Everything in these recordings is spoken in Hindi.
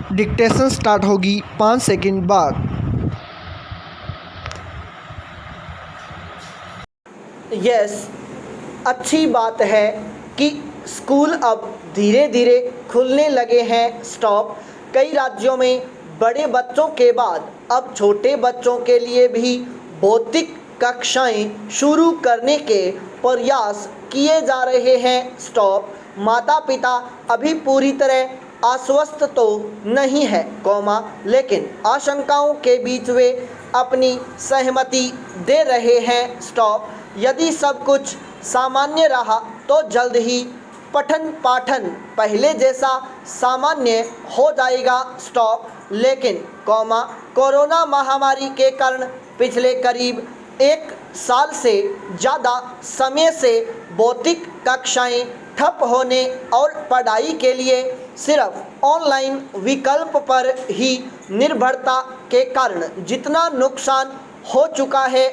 डिक्टेशन स्टार्ट होगी 5 सेकंड बाद। यस, अच्छी बात है कि स्कूल अब धीरे धीरे खुलने लगे हैं। स्टॉप। कई राज्यों में बड़े बच्चों के बाद अब छोटे बच्चों के लिए भी भौतिक कक्षाएं शुरू करने के प्रयास किए जा रहे हैं। स्टॉप। माता पिता अभी पूरी तरह आश्वस्त तो नहीं है, लेकिन आशंकाओं के बीच वे अपनी सहमति दे रहे हैं। स्टॉप। यदि सब कुछ सामान्य रहा तो जल्द ही पठन पाठन पहले जैसा सामान्य हो जाएगा। स्टॉप। लेकिन कोरोना महामारी के कारण पिछले करीब 1 साल से ज़्यादा समय से भौतिक कक्षाएं ठप होने और पढ़ाई के लिए सिर्फ ऑनलाइन विकल्प पर ही निर्भरता के कारण जितना नुकसान हो चुका है,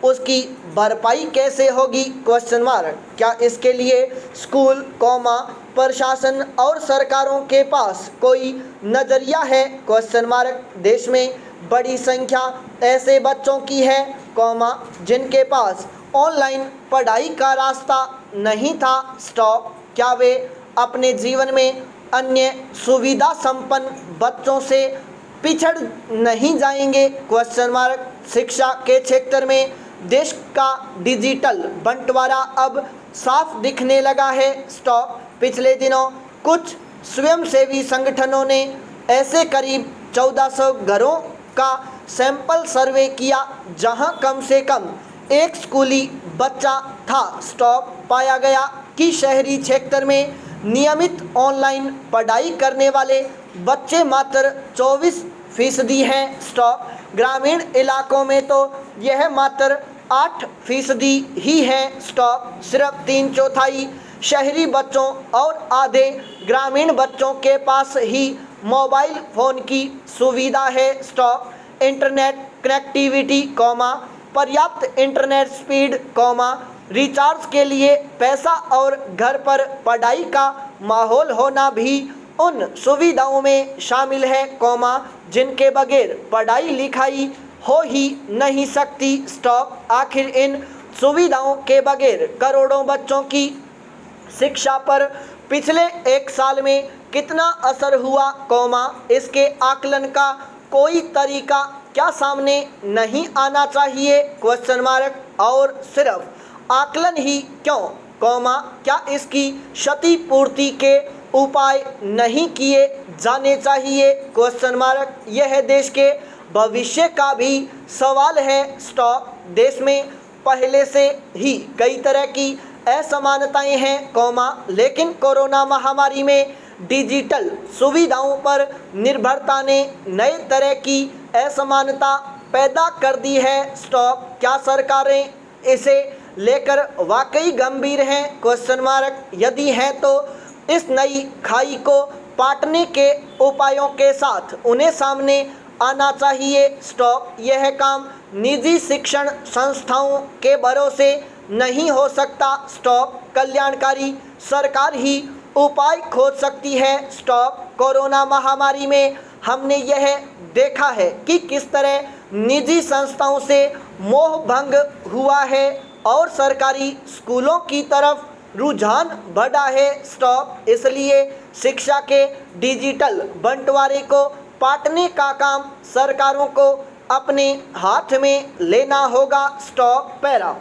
उसकी भरपाई कैसे होगी? क्या इसके लिए स्कूल, प्रशासन और सरकारों के पास कोई नज़रिया है? देश में बड़ी संख्या ऐसे बच्चों की है, जिनके पास ऑनलाइन पढ़ाई का रास्ता नहीं था। स्टॉप। क्या वे अपने जीवन में अन्य सुविधा संपन्न बच्चों से पिछड़ नहीं जाएंगे? शिक्षा के क्षेत्र में देश का डिजिटल बंटवारा अब साफ दिखने लगा है। स्टॉप। पिछले दिनों कुछ स्वयंसेवी संगठनों ने ऐसे करीब 1400 घरों का सैंपल सर्वे किया जहां कम से कम एक स्कूली बच्चा था। स्टॉप। पाया गया कि शहरी क्षेत्र में नियमित ऑनलाइन पढ़ाई करने वाले बच्चे मात्र 24% हैं। स्टॉप। ग्रामीण इलाकों में तो यह मात्र 8% ही है। स्टॉप। सिर्फ 3/4 शहरी बच्चों और आधे ग्रामीण बच्चों के पास ही मोबाइल फ़ोन की सुविधा है। स्टॉप। इंटरनेट कनेक्टिविटी, पर्याप्त इंटरनेट स्पीड, रिचार्ज के लिए पैसा और घर पर पढ़ाई का माहौल होना भी उन सुविधाओं में शामिल है, जिनके बगैर पढ़ाई लिखाई हो ही नहीं सकती। स्टॉप। आखिर इन सुविधाओं के बगैर करोड़ों बच्चों की शिक्षा पर पिछले 1 साल में कितना असर हुआ, इसके आकलन का कोई तरीका क्या सामने नहीं आना चाहिए? और सिर्फ आकलन ही क्यों, क्या इसकी क्षतिपूर्ति के उपाय नहीं किए जाने चाहिए? यह देश के भविष्य का भी सवाल है। स्टॉप। देश में पहले से ही कई तरह की असमानताएं हैं, लेकिन कोरोना महामारी में डिजिटल सुविधाओं पर निर्भरता ने नए तरह की असमानता पैदा कर दी है। स्टॉप। क्या सरकारें इसे लेकर वाकई गंभीर हैं? यदि हैं तो इस नई खाई को पाटने के उपायों के साथ उन्हें सामने आना चाहिए। स्टॉप। यह काम निजी शिक्षण संस्थाओं के भरोसे नहीं हो सकता। स्टॉप। कल्याणकारी सरकार ही उपाय खोज सकती है। स्टॉप। कोरोना महामारी में हमने यह देखा है कि किस तरह निजी संस्थाओं से मोह भंग हुआ है और सरकारी स्कूलों की तरफ रुझान बढ़ा है। स्टॉप। इसलिए शिक्षा के डिजिटल बंटवारे को पाटने का काम सरकारों को अपने हाथ में लेना होगा। स्टॉप। पैरा।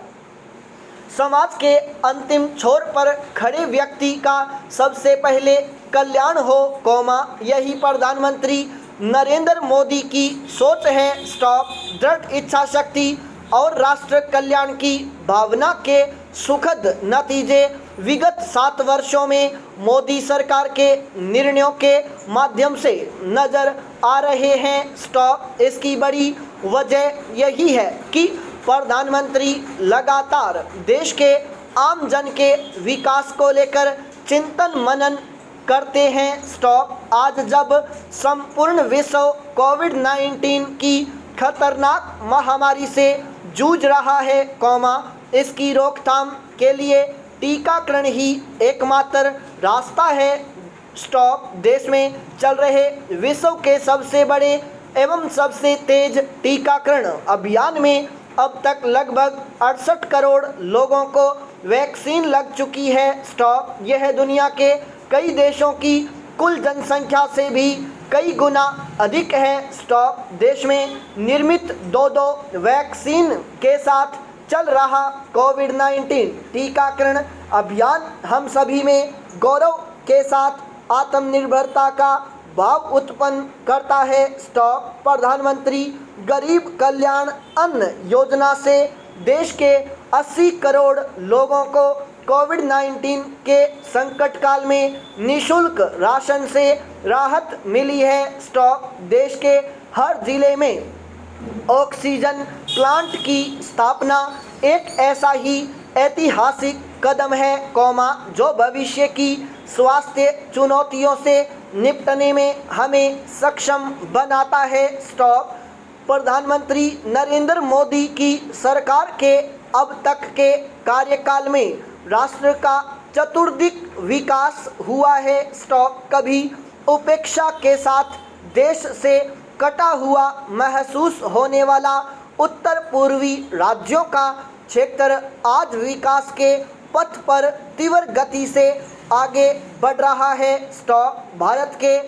समाज के अंतिम छोर पर खड़े व्यक्ति का सबसे पहले कल्याण हो, यही प्रधानमंत्री नरेंद्र मोदी की सोच है। स्टॉप। दृढ़ इच्छा शक्ति और राष्ट्र कल्याण की भावना के सुखद नतीजे विगत 7 वर्षों में मोदी सरकार के निर्णयों के माध्यम से नजर आ रहे हैं। स्टॉप। इसकी बड़ी वजह यही है कि प्रधानमंत्री लगातार देश के आम जन के विकास को लेकर चिंतन मनन करते हैं। स्टॉप। आज जब संपूर्ण विश्व कोविड-19 की खतरनाक महामारी से जूझ रहा है, इसकी रोकथाम के लिए टीकाकरण ही एकमात्र रास्ता है, स्टॉप देश में चल रहे विश्व के सबसे बड़े एवं सबसे तेज टीकाकरण अभियान में अब तक लगभग 68 करोड़ लोगों को वैक्सीन लग चुकी है। स्टॉप यह दुनिया के कई देशों की कुल जनसंख्या से भी कई गुना अधिक है। स्टॉप देश में निर्मित दो वैक्सीन के साथ चल रहा कोविड-19 टीकाकरण अभियान हम सभी में गौरव के साथ आत्मनिर्भरता का भाव उत्पन्न करता है। स्टॉप प्रधानमंत्री गरीब कल्याण अन्न योजना से देश के 80 करोड़ लोगों को कोविड-19 के संकट काल में निःशुल्क राशन से राहत मिली है। स्टॉप देश के हर जिले में ऑक्सीजन प्लांट की स्थापना एक ऐसा ही ऐतिहासिक कदम है, जो भविष्य की स्वास्थ्य चुनौतियों से निपटने में हमें सक्षम बनाता है। स्टॉप प्रधानमंत्री नरेंद्र मोदी की सरकार के अब तक के कार्यकाल में राष्ट्र का चतुर्दिक विकास हुआ है। स्टॉप कभी उपेक्षा के साथ देश से कटा हुआ महसूस होने वाला उत्तर पूर्वी राज्यों का क्षेत्र आज विकास के पथ पर तीव्र गति से आगे बढ़ रहा है। स्टॉप भारत के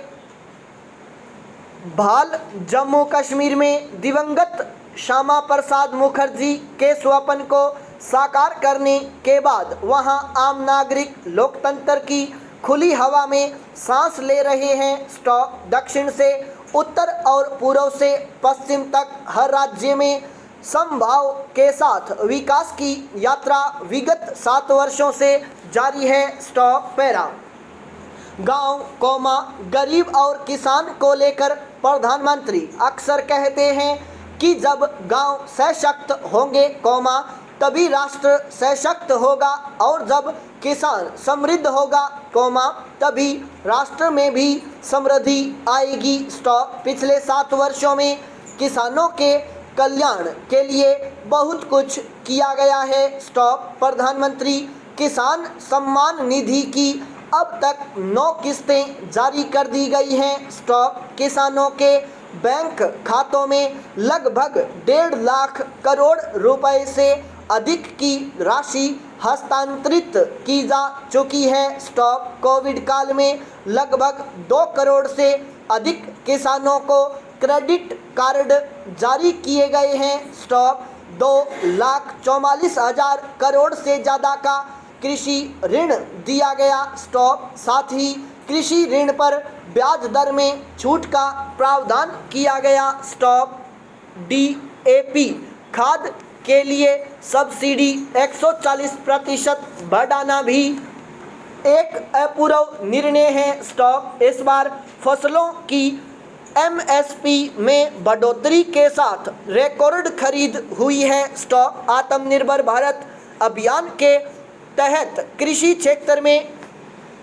भाल जम्मू कश्मीर में दिवंगत श्यामा प्रसाद मुखर्जी के स्वप्न को साकार करने के बाद वहां आम नागरिक लोकतंत्र की खुली हवा में सांस ले रहे हैं। स्टॉप दक्षिण से उत्तर और पूर्व से पश्चिम तक हर राज्य में समभाव के साथ विकास की यात्रा विगत 7 वर्षों से जारी है। स्टॉप पैरा गांव, गरीब और किसान को लेकर प्रधानमंत्री अक्सर कहते हैं कि जब गांव सशक्त होंगे, तभी राष्ट्र सशक्त होगा और जब किसान समृद्ध होगा, तभी राष्ट्र में भी समृद्धि आएगी। स्टॉप पिछले 7 वर्षों में किसानों के कल्याण के लिए बहुत कुछ किया गया है। स्टॉप प्रधानमंत्री किसान सम्मान निधि की अब तक 9 किस्तें जारी कर दी गई हैं। स्टॉप किसानों के बैंक खातों में लगभग 1.5 लाख करोड़ रुपए से अधिक की राशि हस्तांतरित की जा चुकी है। स्टॉप कोविड काल में लगभग 2 करोड़ से अधिक किसानों को क्रेडिट कार्ड जारी किए गए हैं। स्टॉप 2,44,000 करोड़ से ज़्यादा का कृषि ऋण दिया गया। स्टॉप साथ ही कृषि ऋण पर ब्याज दर में छूट का प्रावधान किया गया। स्टॉप DAP खाद के लिए सब्सिडी 140% बढ़ाना भी एक अपूर्व निर्णय है। स्टॉप इस बार फसलों की MSP में बढ़ोतरी के साथ रिकॉर्ड खरीद हुई है। स्टॉप आत्मनिर्भर भारत अभियान के तहत कृषि क्षेत्र में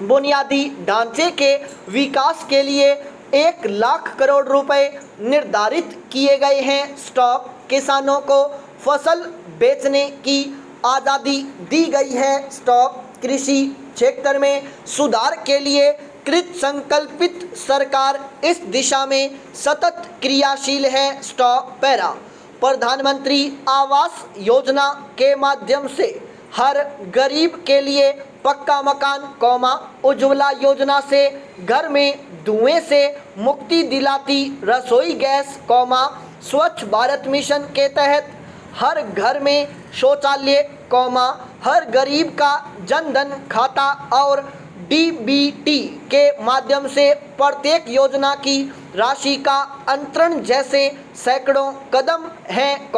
बुनियादी ढांचे के विकास के लिए 1 लाख करोड़ रुपए निर्धारित किए गए हैं। स्टॉप किसानों को फसल बेचने की आज़ादी दी गई है। स्टॉप कृषि क्षेत्र में सुधार के लिए कृत संकल्पित सरकार इस दिशा में सतत क्रियाशील है। स्टॉप पैरा प्रधानमंत्री आवास योजना के माध्यम से हर गरीब के लिए पक्का मकान, उज्ज्वला योजना से घर में धुएं से मुक्ति दिलाती रसोई गैस, स्वच्छ भारत मिशन के तहत हर घर में शौचालय, हर गरीब का जनधन खाता और DBT के माध्यम से प्रत्येक योजना की राशि का अंतरण जैसे सैकड़ों कदम हैं,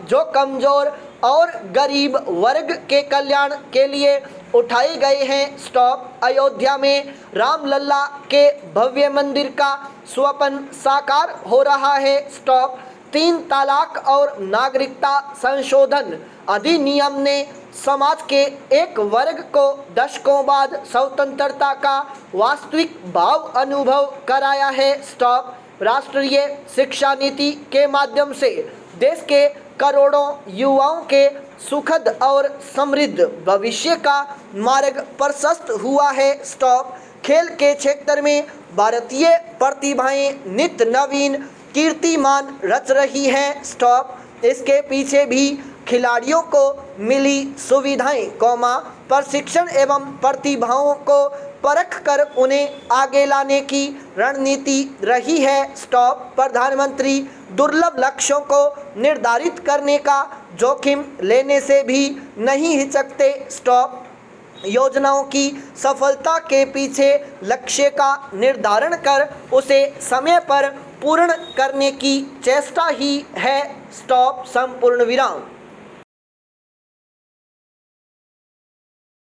जो कमजोर और गरीब वर्ग के कल्याण के लिए उठाए गए हैं। स्टॉप अयोध्या में रामलला के भव्य मंदिर का स्वप्न साकार हो रहा है। स्टॉप 3 तलाक और नागरिकता संशोधन अधिनियम ने समाज के एक वर्ग को दशकों बाद स्वतंत्रता का वास्तविक भाव अनुभव कराया है। स्टॉप राष्ट्रीय शिक्षा नीति के माध्यम से देश के करोड़ों युवाओं के सुखद और समृद्ध भविष्य का मार्ग प्रशस्त हुआ है। स्टॉप खेल के क्षेत्र में भारतीय प्रतिभाएं नित्य नवीन कीर्तिमान रच रही हैं। स्टॉप। इसके पीछे भी खिलाड़ियों को मिली सुविधाएं, प्रशिक्षण एवं प्रतिभाओं को परख कर उन्हें आगे लाने की रणनीति रही है। स्टॉप। प्रधानमंत्री दुर्लभ लक्ष्यों को निर्धारित करने का जोखिम लेने से भी नहीं हिचकते। स्टॉप। योजनाओं की सफलता के पीछे लक्ष्य का निर्धारण कर उसे समय पर पूर्ण करने की चेष्टा ही है। स्टॉप। संपूर्ण विराम।